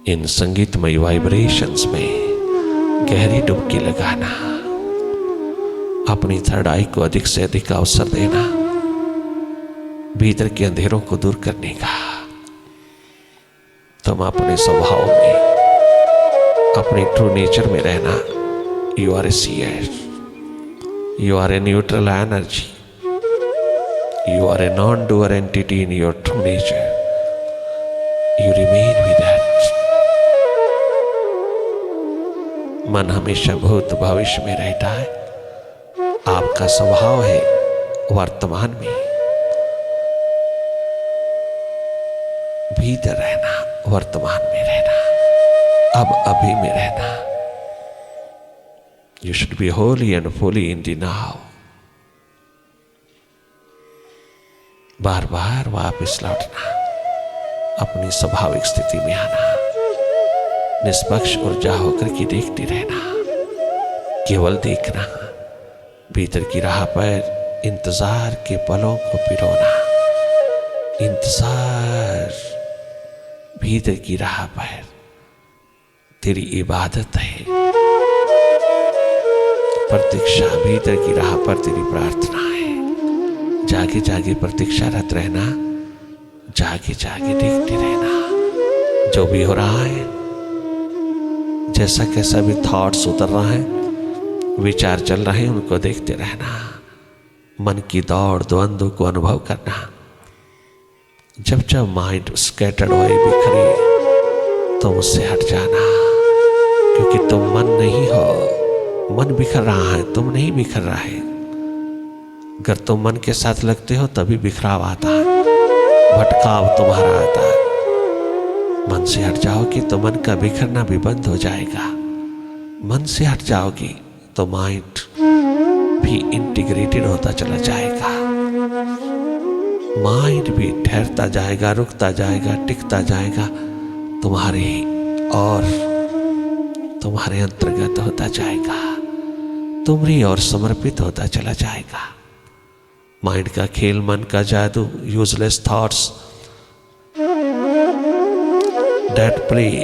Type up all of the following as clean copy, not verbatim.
इन संगीतमय वाइब्रेशंस में गहरी डुबकी लगाना, अपनी थर्ड आई को अधिक से अधिक अवसर देना, भीतर के अंधेरों को दूर करने का। तुम अपने स्वभाव में, अपने ट्रू नेचर में रहना। You are a seer, you are a neutral energy, you are a non doer entity in your true nature. You remain with that. मन हमेशा भूत भविष्य में रहता है। आपका स्वभाव है वर्तमान में भीतर रहना, वर्तमान में रहना, अब अभी में रहना। You should be wholly and fully in the now. बार बार वापस लौटना, अपनी स्वाभाविक स्थिति में आना, निष्पक्ष ऊर्जा होकर के देखते रहना, केवल देखना, भीतर की राह पर इंतजार के पलों को पिरोना। इंतजार भीतर की राह पर तेरी इबादत है, प्रतीक्षा भीतर की राह पर तेरी प्रार्थना है। जागे जागे प्रतीक्षारत रहना, जागे जागे देखते रहना। जो भी हो रहा है, जैसा कैसा भी थॉट्स उतर रहा है, विचार चल रहे हैं, उनको देखते रहना। मन की दौड़ द्वंद्व को अनुभव करना। जब जब माइंड स्कैटर्ड होए, बिखरे, तो उससे हट जाना, क्योंकि तुम मन नहीं हो। मन बिखर रहा है, तुम नहीं बिखर रहा है। अगर तुम मन के साथ लगते हो तभी बिखराव आता है, भटकाव तुम्हारा आता है। मन से हट जाओगी तो मन का बिखरना भी बंद हो जाएगा। मन से हट जाओगी तो माइंड भी इंटीग्रेटेड होता चला जाएगा। माइंड भी ठहरता जाएगा, रुकता जाएगा, टिकता जाएगा, तुम्हारे और तुम्हारे अंतर्गत होता जाएगा, तुम्हारी और समर्पित होता चला जाएगा। माइंड का खेल, मन का जादू, useless thoughts that play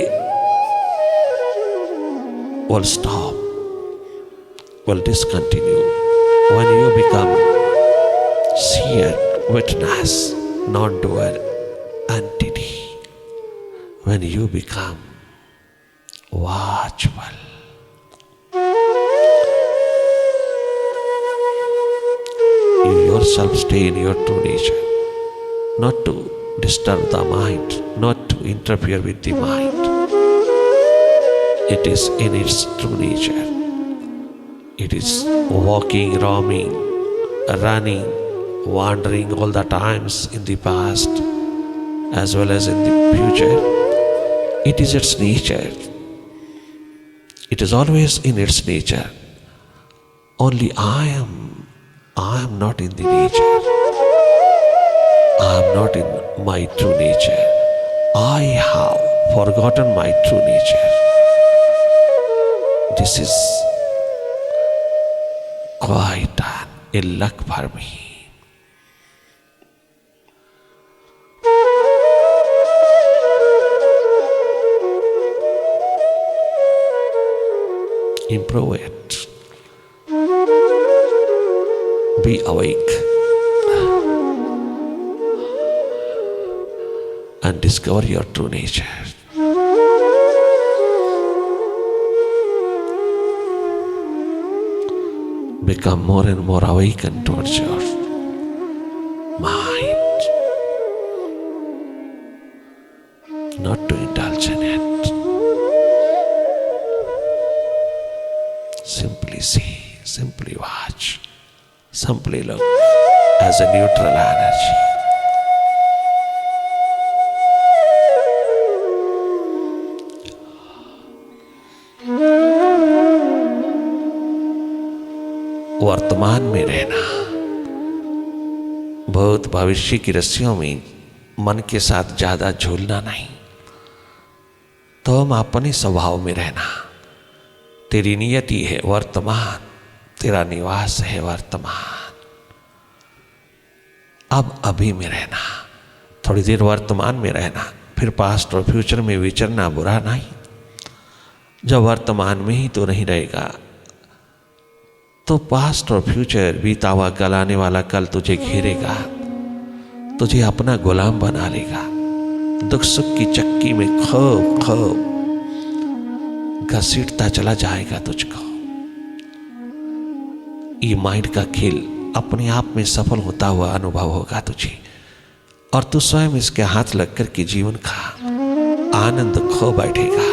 will stop, will discontinue when you become seer, witness, non-doer entity, when you become watchful. You yourself stay in your true nature, not to disturb the mind, not to interfere with the mind. It is in its true nature. It is walking, roaming, running, wandering all the times in the past as well as in the future. It is its nature. It is always in its nature. Only I am not in the nature. I am not in my true nature. I have forgotten my true nature. This is quite a luck for me. Improve it. Be awake and discover your true nature. Become more and more awakened towards your mind, not to indulge in it. Simply see, simply watch, simply look as a neutral energy. वर्तमान में रहना, भूत भविष्य की रस्सियों में मन के साथ ज्यादा झूलना नहीं। तो हम अपने स्वभाव में रहना। तेरी नियति है वर्तमान, तेरा निवास है वर्तमान। अब अभी में रहना, थोड़ी देर वर्तमान में रहना, फिर पास्ट और फ्यूचर में विचरना बुरा नहीं। जब वर्तमान में ही तो नहीं रहेगा तो पास्ट और फ्यूचर, बीता हुआ कल, आने वाला कल तुझे घेरेगा, तुझे अपना गुलाम बना लेगा। दुख सुख की चक्की में खूब खूब घसीटता चला जाएगा तुझको। ये माइंड का खेल अपने आप में सफल होता हुआ अनुभव होगा तुझे, और तू स्वयं इसके हाथ लगकर के जीवन का आनंद खो बैठेगा।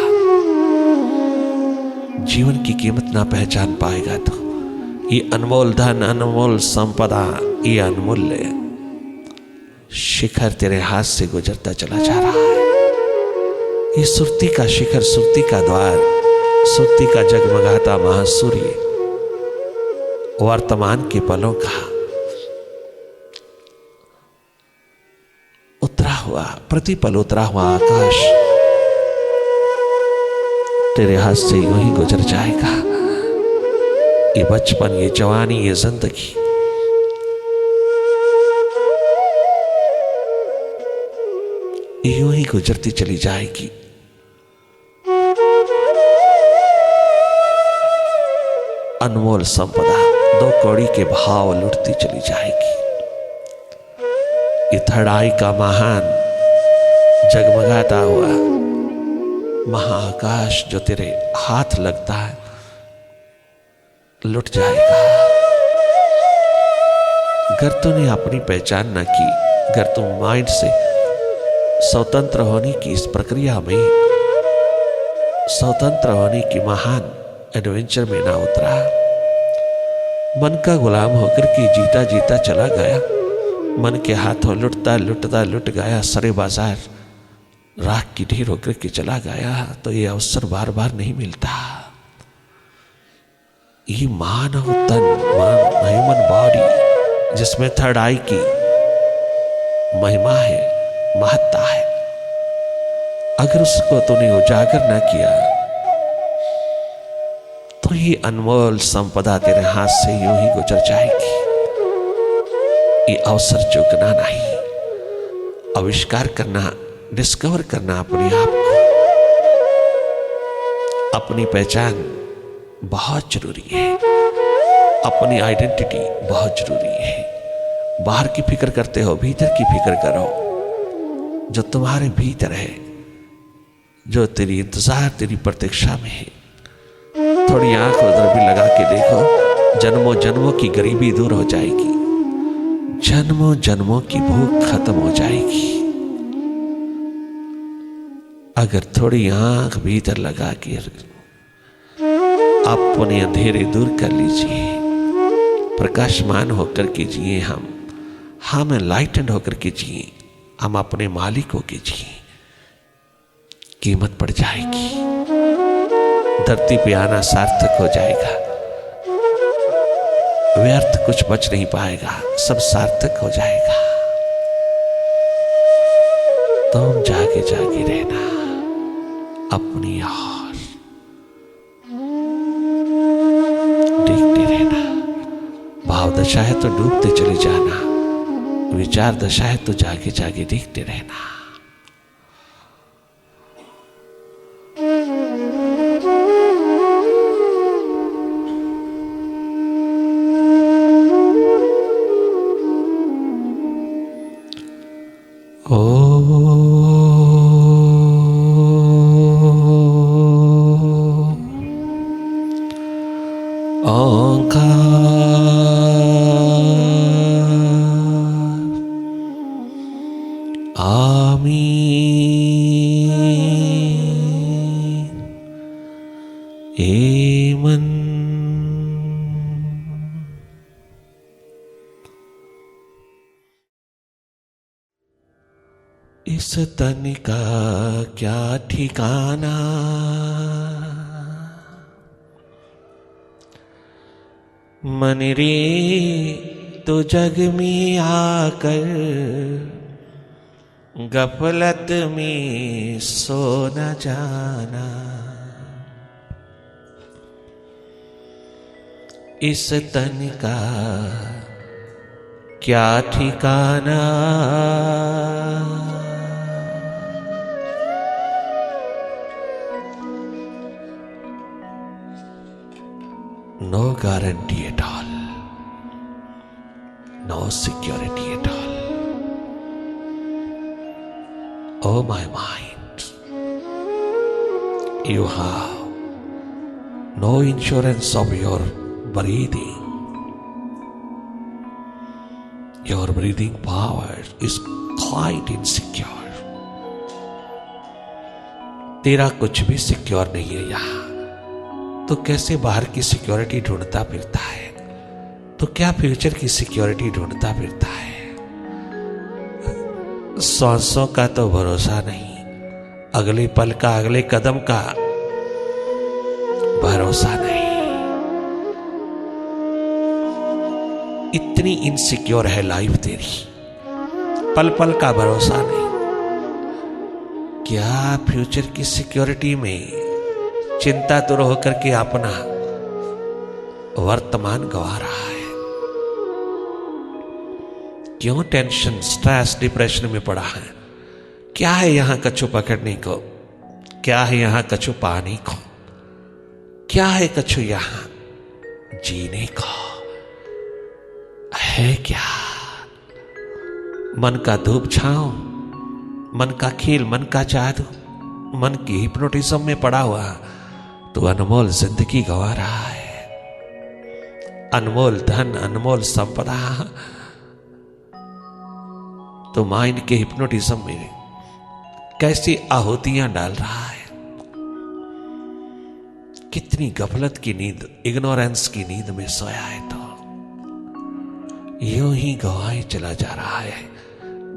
जीवन की कीमत ना पहचान पाएगा तू। ये अनमोल धन, अनमोल संपदा, ये अनमूल्य शिखर तेरे हाथ से गुजरता चला जा रहा है। ये सुरती का शिखर, सुरती का द्वार, सुरती का जगमगाता महासूर्य, वर्तमान के पलों का उतरा हुआ, प्रतिपल उतरा हुआ आकाश तेरे हाथ से यूं ही गुजर जाएगा। ये बचपन, ये जवानी, ये जिंदगी यूं ही गुजरती चली जाएगी। अनमोल संपदा दो कौड़ी के भाव लुटती चली जाएगी। ये थर्ड आई का महान जगमगाता हुआ महाआकाश जो तेरे हाथ लगता है लुट जाएगा। अगर तूने अपनी पहचान न की, अगर तू माइंड से स्वतंत्र होने की इस प्रक्रिया में, स्वतंत्र होने की महान एडवेंचर में ना उतरा, मन का गुलाम होकर के जीता जीता चला गया, मन के हाथों लुटता लुटता लुट गया, सरे बाजार राख की ढेर होकर के चला गया, तो ये अवसर बार बार नहीं मिलता। ये मानव तन, ह्यूमन बॉडी जिसमें थर्ड आई की महिमा है, महत्ता है, अगर उसको तूने उजागर न किया तो ये अनमोल संपदा तेरे हाथ से यूं ही गुजर जाएगी। ये अवसर चूकना नहीं, आविष्कार करना, डिस्कवर करना अपने आप को, अपनी पहचान बहुत जरूरी है, अपनी आइडेंटिटी बहुत जरूरी है। बाहर की फिक्र करते हो, भीतर की फिक्र करो। जो तुम्हारे भीतर है, जो तेरी इंतजार, तेरी प्रतीक्षा में है, थोड़ी आंख उधर भी लगा के देखो, जन्मों जन्मों की गरीबी दूर हो जाएगी, जन्मों जन्मों की भूख खत्म हो जाएगी। अगर थोड़ी आंख भीतर लगा के अपने अंधेरे दूर कर लीजिए, प्रकाशमान होकर के जिए, हम एनलाइटेंड होकर के जिए, हम अपने मालिक होके जिए, कीमत पड़ जाएगी। धरती पे आना सार्थक हो जाएगा, व्यर्थ कुछ बच नहीं पाएगा, सब सार्थक हो जाएगा। तुम जागे जागे रहना अपनी ओर, देखते रहना। भाव दशा है तो डूबते चले जाना, विचार दशा है तो जागे जागे देखते रहना। इस तन का क्या ठिकाना, मन रे तो जग में आकर गफलत में सो न जाना। इस तन का क्या ठिकाना, no guarantee at all, no security at all. Oh my mind, you have no insurance of your breathing. Your breathing power is quite insecure. तेरा कुछ भी सिक्योर नहीं है यहां, तो कैसे बाहर की सिक्योरिटी ढूंढता फिरता है? तो क्या फ्यूचर की सिक्योरिटी ढूंढता फिरता है? सांसों का तो भरोसा नहीं, अगले पल का, अगले कदम का भरोसा नहीं। इतनी इनसिक्योर है लाइफ तेरी, पल पल का भरोसा नहीं। क्या फ्यूचर की सिक्योरिटी में चिंता दूर होकर के अपना वर्तमान गवा रहा है? क्यों टेंशन, स्ट्रेस, डिप्रेशन में पड़ा है? क्या है यहां कछु पकड़ने को? क्या है यहां कछु पाने को? क्या है कछु यहां जीने को? है क्या? मन का धूप छांव, मन का खेल, मन का जादू, मन की हिप्नोटिज्म में पड़ा हुआ तो अनमोल जिंदगी गवा रहा है। अनमोल धन, अनमोल संपदा तो माइंड के हिप्नोटिज्म में कैसी आहुतियां डाल रहा है। कितनी गफलत की नींद, इग्नोरेंस की नींद में सोया है, तो यूं ही गवाए चला जा रहा है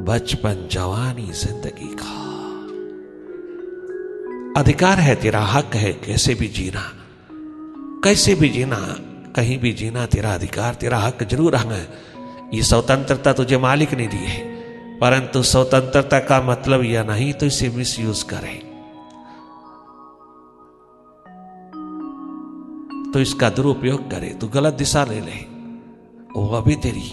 बचपन, जवानी, जिंदगी का। अधिकार है तेरा, हक है कैसे भी जीना, कैसे भी जीना, कहीं भी जीना तेरा अधिकार, तेरा हक जरूर है। ये स्वतंत्रता तुझे मालिक ने दी है, परंतु स्वतंत्रता का मतलब यह नहीं तो इसे मिसयूज करे, तो इसका दुरुपयोग करे, तो गलत दिशा ले ले, वो अभी तेरी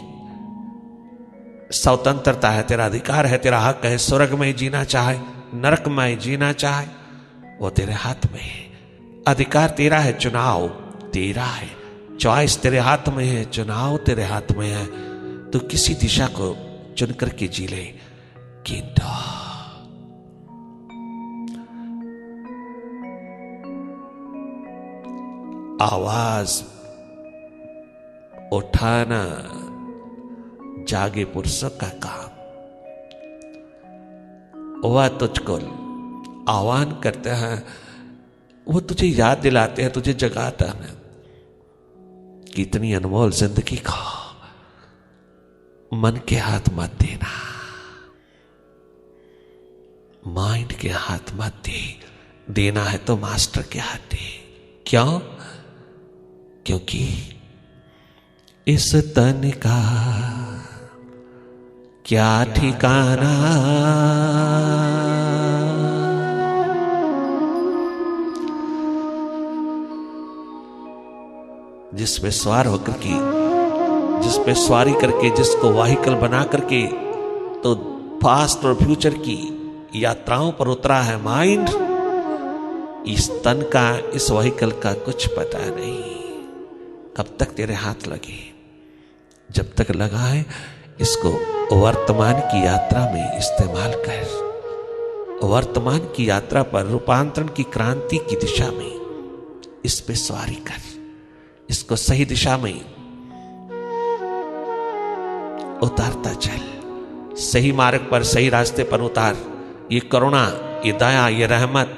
स्वतंत्रता है, तेरा अधिकार है, तेरा हक है। स्वर्ग में जीना चाहे, नरक में जीना चाहे, वो तेरे हाथ में है। अधिकार तेरा है, चुनाव तेरा है, चॉइस तेरे हाथ में है, चुनाव तेरे हाथ में है। तो किसी दिशा को चुन करके जी ले। किंतु आवाज उठाना जागे पुरुषों का काम। वह तुझको आह्वान करते हैं, वो तुझे याद दिलाते हैं, तुझे जगाता है कि इतनी अनमोल जिंदगी को मन के हाथ मत देना, माइंड के हाथ मत दे। देना है तो मास्टर के हाथ दे। क्यों? क्योंकि इस तन का क्या ठिकाना, जिसमें सवार होकर के, जिस पे सवारी करके, जिसको वाहिकल बना करके तो पास्ट और फ्यूचर की यात्राओं पर उतरा है माइंड, इस तन का, इस वाहिकल का कुछ पता नहीं कब तक तेरे हाथ लगे। जब तक लगा है, इसको वर्तमान की यात्रा में इस्तेमाल कर। वर्तमान की यात्रा पर रूपांतरण की क्रांति की दिशा में इस पे सवारी कर। इसको सही दिशा में उतारता चल, सही मार्ग पर, सही रास्ते पर उतार। ये करुणा, ये दया, ये रहमत,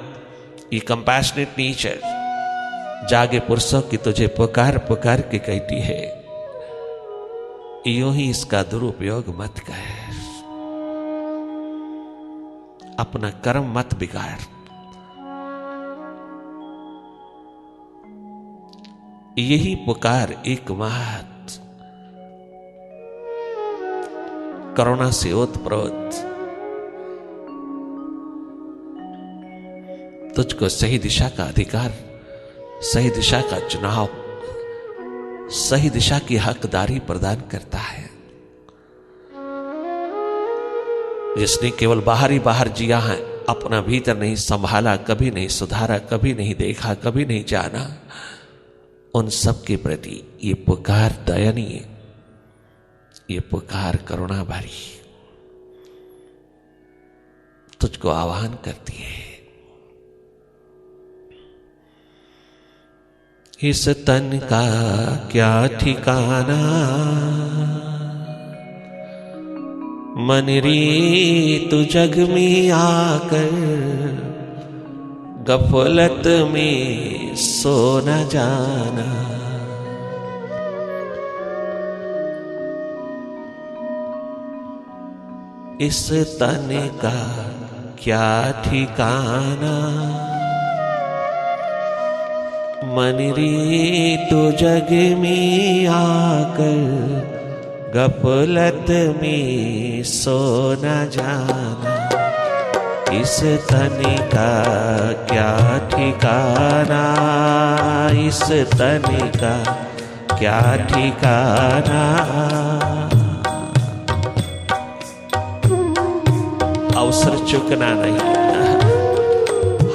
ये कंपैशनेट नेचर जागे पुरुषों की तुझे पुकार पुकार के कहती है। यूं ही इसका दुरुपयोग मत कर, अपना कर्म मत बिगाड़। यही पुकार एक महत करुणा से ओतप्रोत तुझको सही दिशा का अधिकार, सही दिशा का चुनाव, सही दिशा की हकदारी प्रदान करता है। जिसने केवल बाहर ही बाहर जिया है, अपना भीतर नहीं संभाला, कभी नहीं सुधारा, कभी नहीं देखा, कभी नहीं जाना, उन सब के प्रति ये पुकार दयनीय, ये पुकार करुणा भरी तुझको आह्वान करती है। इस तन का क्या ठिकाना, मन रीत जग में आकर गफलत में सो न जाना। इस तन का क्या ठिकाना, मन रीत जग में आकर गफलत में सो न जाना। इस तन का क्या ठिकाना, इस तन का क्या ठिकाना। अवसर चुकना नहीं,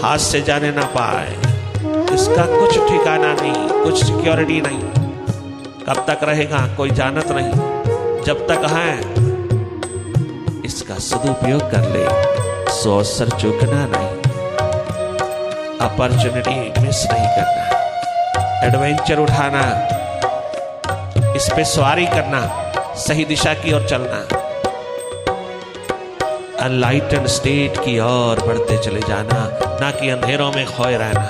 हाथ से जाने ना पाए, इसका कुछ ठिकाना नहीं, कुछ सिक्योरिटी नहीं। कब तक रहेगा कोई जानत नहीं। जब तक है इसका सदुपयोग कर ले, सो अवसर चूकना नहीं, अपॉर्चुनिटी मिस नहीं करना, एडवेंचर उठाना, इस पे सवारी करना, सही दिशा की ओर चलना, अनलाइटेंड स्टेट की ओर बढ़ते चले जाना, ना कि अंधेरों में खोए रहना।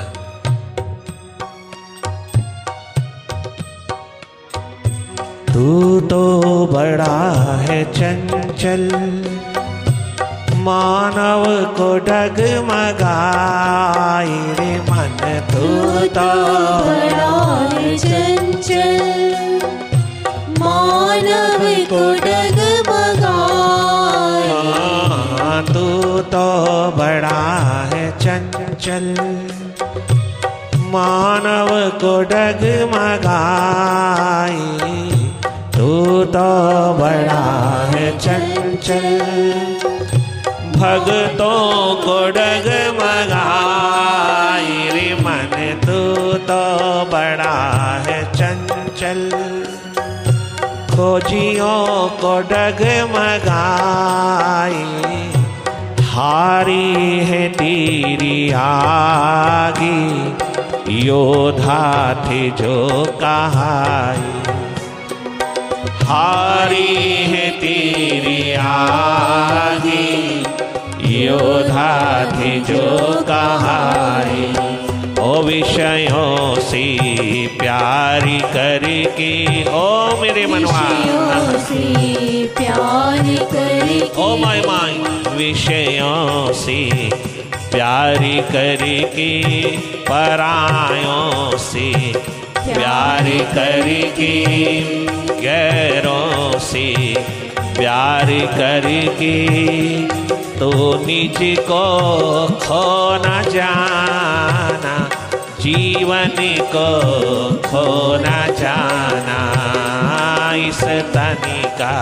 तू तो बड़ा है चंचल, मानव को डगमगाए रे मन। तू तो बड़ा है चंचल, मानव को डगमगाए। तू तो बड़ा है चंचल, मानव को डगमगाए। तू तो बड़ा है चंचल, भगतों को डगमगाए रे मन। तू तो बड़ा है चंचल, खोजियों को डगमगाए। हारी है तेरी आगे योद्धा थे जो कहाए। हारी है तेरी आगे योद्धा थे जो कहाए। ओ विषयों से प्यारी करके, ओ मेरे मनवा से प्यार करके, ओ माय माय, विषयों से प्यारी करके, परायों से प्यार करके, गैरों से प्यार करके, तो निज को खो न जाना, जीवन को खो न जाना। इस तन का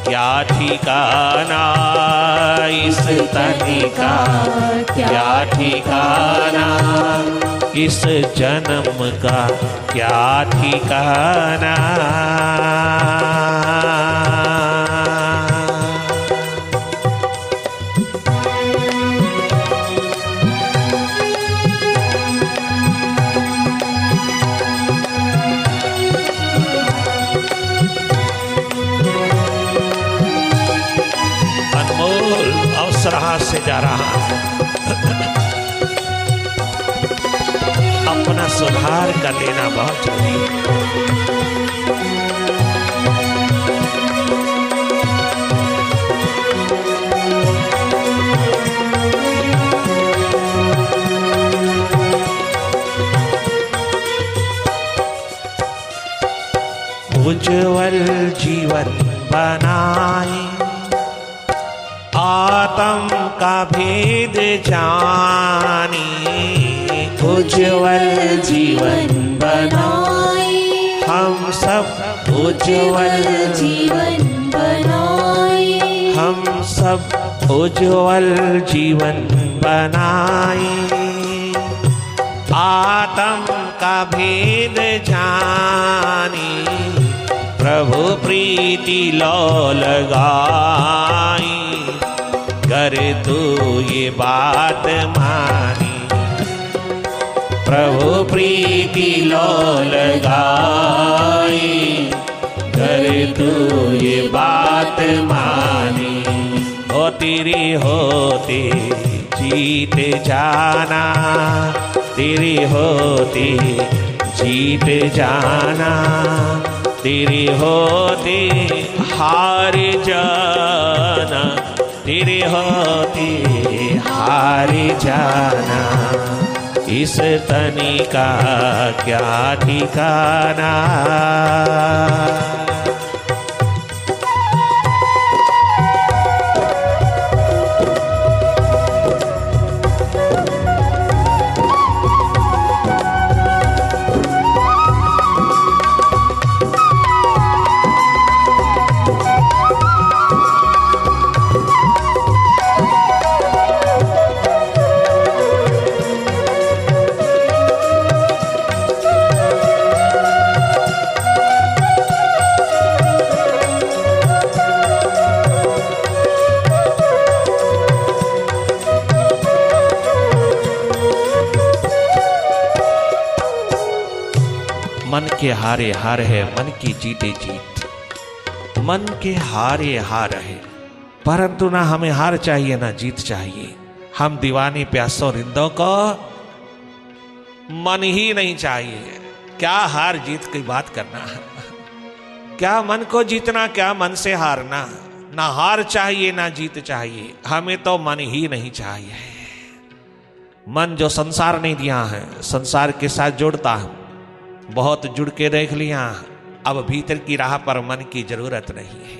क्या ठिकाना, इस तन का क्या ठिकाना, इस जन्म का क्या ठिकाना। अनमोल अवसर हाथ से जा रहा है, अपना सुधार कर लेना बहुत जरूरी है। उज्ज्वल जीवन बनाए, आत्म का भेद जाने। उज्ज्वल जीवन बनाए, हम सब उज्ज्वल जीवन बनाए, हम सब उज्ज्वल जीवन बनाए। आत्म का भेद जानी, प्रभु प्रीति लो लगाई, कर तू ये बात मानी। प्रभु प्रीति लो लगाई, कर तू ये बात मानी। तेरी होती जीत जाना, तेरी होती जीत जाना, तेरी होती हार जाना, तेरी होती हार जाना। इस तनी का क्या ठिकाना। मन के हारे हार है, मन की जीते जीत। मन के हारे हार है, परंतु ना हमें हार चाहिए ना जीत चाहिए। हम दीवाने प्यासों रिंदों को मन ही नहीं चाहिए। क्या हार जीत की बात करना है, क्या मन को जीतना, क्या मन से हारना। ना हार चाहिए ना जीत चाहिए, हमें तो मन ही नहीं चाहिए। मन जो संसार ने दिया है, संसार के साथ जोड़ता है, बहुत जुड़ के देख लिया, अब भीतर की राह पर मन की जरूरत नहीं है।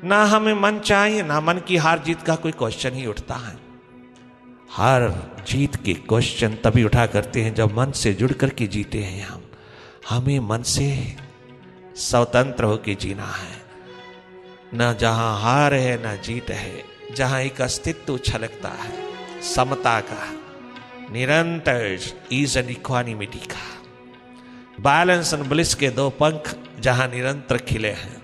ना हमें मन चाहिए ना मन की हार जीत का कोई क्वेश्चन ही उठता है। हार जीत के क्वेश्चन तभी उठा करते हैं जब मन से जुड़ करके जीते हैं हम। हमें मन से स्वतंत्र होकर जीना है। न जहां हार है न जीत है, जहां एक अस्तित्व छलकता है समता का, निरंतर ईज एंड इक्वानिमिटी का, बैलेंस एंड ब्लिस के दो पंख जहां निरंतर खिले हैं,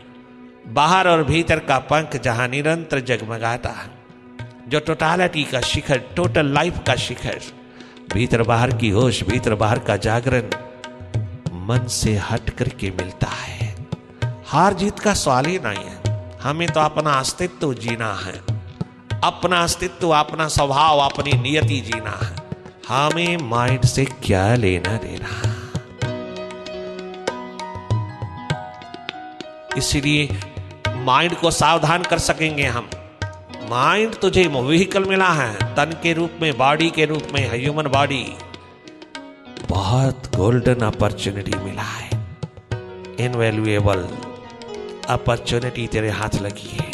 बाहर और भीतर का पंख जहां निरंतर जगमगाता है, जो टोटालिटी का शिखर, टोटल लाइफ का शिखर, भीतर बाहर की होश, भीतर बाहर का जागरण मन से हट करके मिलता है। हार जीत का सवाल ही नहीं है। हमें तो अपना अस्तित्व जीना है, अपना अस्तित्व, अपना स्वभाव, अपनी नियति जीना है। हमें माइंड से क्या लेना देना। इसलिए माइंड को सावधान कर सकेंगे हम। माइंड तुझे व्हीकल मिला है, तन के रूप में, बॉडी के रूप में, ह्यूमन बॉडी। बहुत गोल्डन अपॉर्चुनिटी मिला है, इनवैल्यूएबल अपॉर्चुनिटी तेरे हाथ लगी है।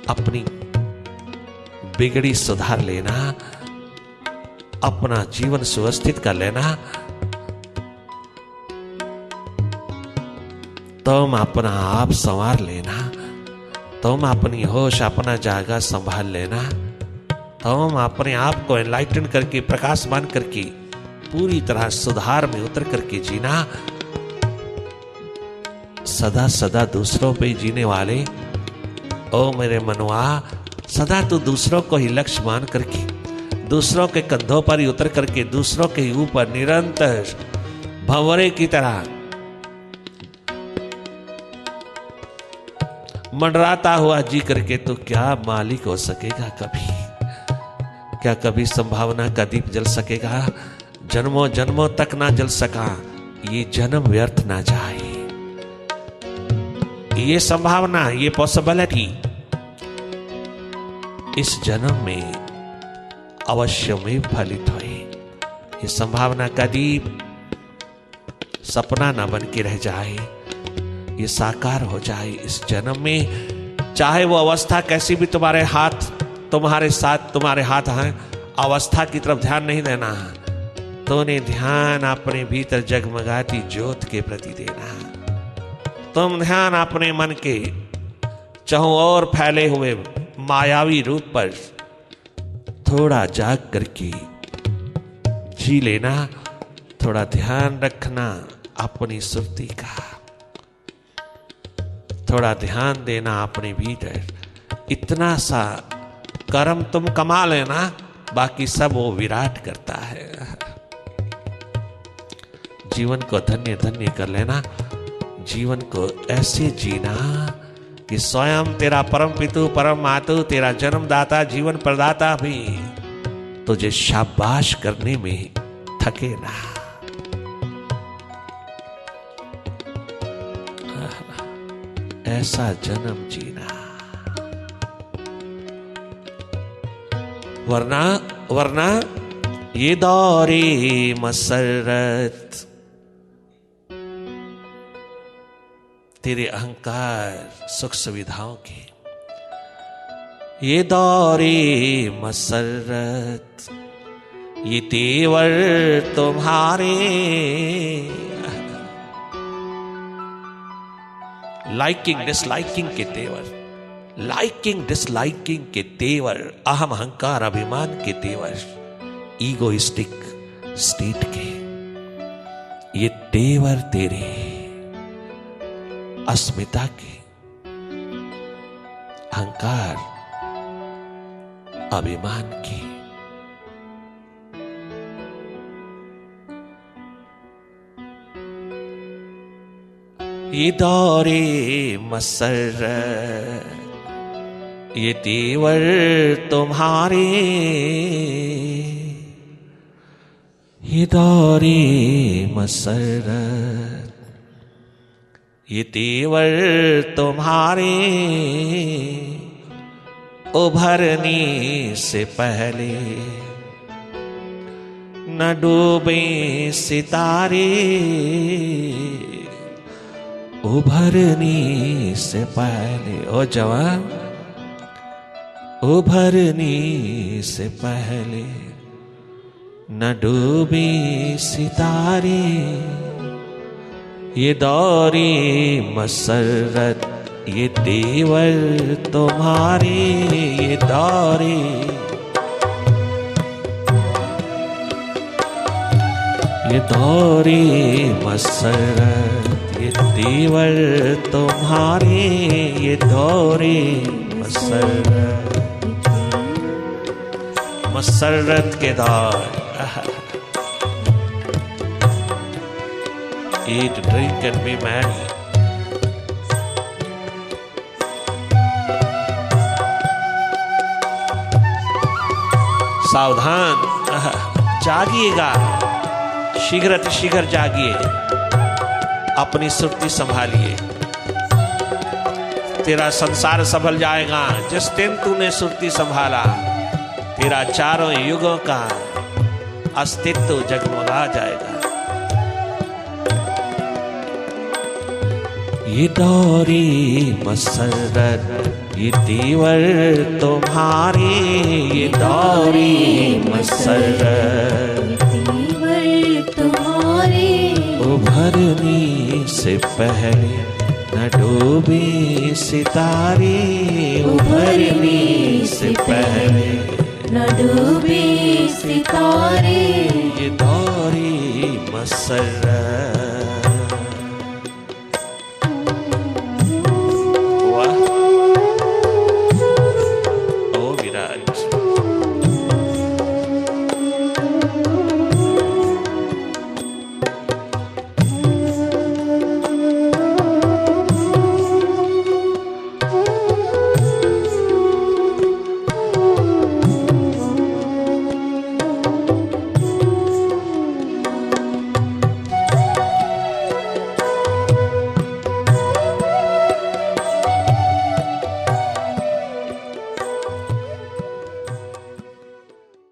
अपनी बिगड़ी सुधार लेना, अपना जीवन सुव्यवस्थित कर लेना, तुम अपना आप संवार लेना, तुम अपनी होश, अपना जागा संभाल लेना, तुम अपने आप को एनलाइटन करके, प्रकाशमान करके, पूरी तरह सुधार में उतर करके जीना। सदा सदा दूसरों पे जीने वाले, ओ मेरे मनुआ, सदा तू दूसरों को ही लक्ष्य मान करके, दूसरों के कंधों पर ही उतर करके, दूसरों के ऊपर निरंतर भंवरे की तरह मंडराता हुआ जी करके तो क्या मालिक हो सकेगा कभी? क्या कभी संभावना का दीप जल सकेगा? जन्मों जन्मों तक ना जल सका, ये जन्म व्यर्थ ना जाए। ये संभावना, ये पॉसिबिलिटी इस जन्म में अवश्य में फलित हुए। ये संभावना का दीप सपना ना बन के रह जाए, ये साकार हो जाए इस जन्म में। चाहे वो अवस्था कैसी भी तुम्हारे हाथ, तुम्हारे साथ, तुम्हारे हाथ हैं, अवस्था की तरफ ध्यान नहीं देना है। तो उन्हें ध्यान अपने भीतर जगमगाती ज्योत के प्रति देना है। तुम ध्यान अपने मन के चाहों और फैले हुए मायावी रूप पर थोड़ा जाग करके जी लेना। थोड़ा ध्यान रखना अपनी सुरती का, थोड़ा ध्यान देना अपने भीतर। इतना सा कर्म तुम कमा लेना, बाकी सब वो विराट करता है। जीवन को धन्य धन्य कर लेना, जीवन को ऐसे जीना कि स्वयं तेरा परम पितु परम मातु, तेरा जन्मदाता जीवन प्रदाता भी तुझे शाबाश करने में थके ना। ऐसा जन्म जीना, वरना ये दौरे मसरत तेरे अहंकार सुख सुविधाओं के, ये दौरे मसरत ये तेवर तुम्हारे, लाइकिंग डिसलाइकिंग के तेवर, लाइकिंग डिसलाइकिंग के तेवर, अहम अहंकार अभिमान के तेवर, ईगोइस्टिक स्टेट के ये तेवर तेरे अस्मिता के, अहंकार अभिमान की। ये दौरे मसरत ये तेवर तुम्हारे, ये दौरे मसरत ये तेवर तुम्हारे, उभरने से पहले न डूबे सितारे, उभरने से पहले ओ जवान, उभरने से पहले न डूबे सितारे, ये दौरे मसरत ये तेवर तुम्हारे, ये दौरे ये दौरे मसरत ये तेवर तुम्हारे, ये दौरे मसरत मसरत के दौर। Eat, drink and be merry. सावधान, जागिएगा, शीघ्र जागिए, अपनी सुरती संभालिए, तेरा संसार संभल जाएगा जिस दिन तूने सुरती संभाला, तेरा चारों युगों का अस्तित्व जगमगा जाएगा। ये दौरे मसरत ये तेवर तुम्हारे, ये दौरे मसरत तेवर तुम्हारे, उभरने से पहले न डूबे सितारे, उभरने से पहले न डूबे सितारे, ये दौरे मसरत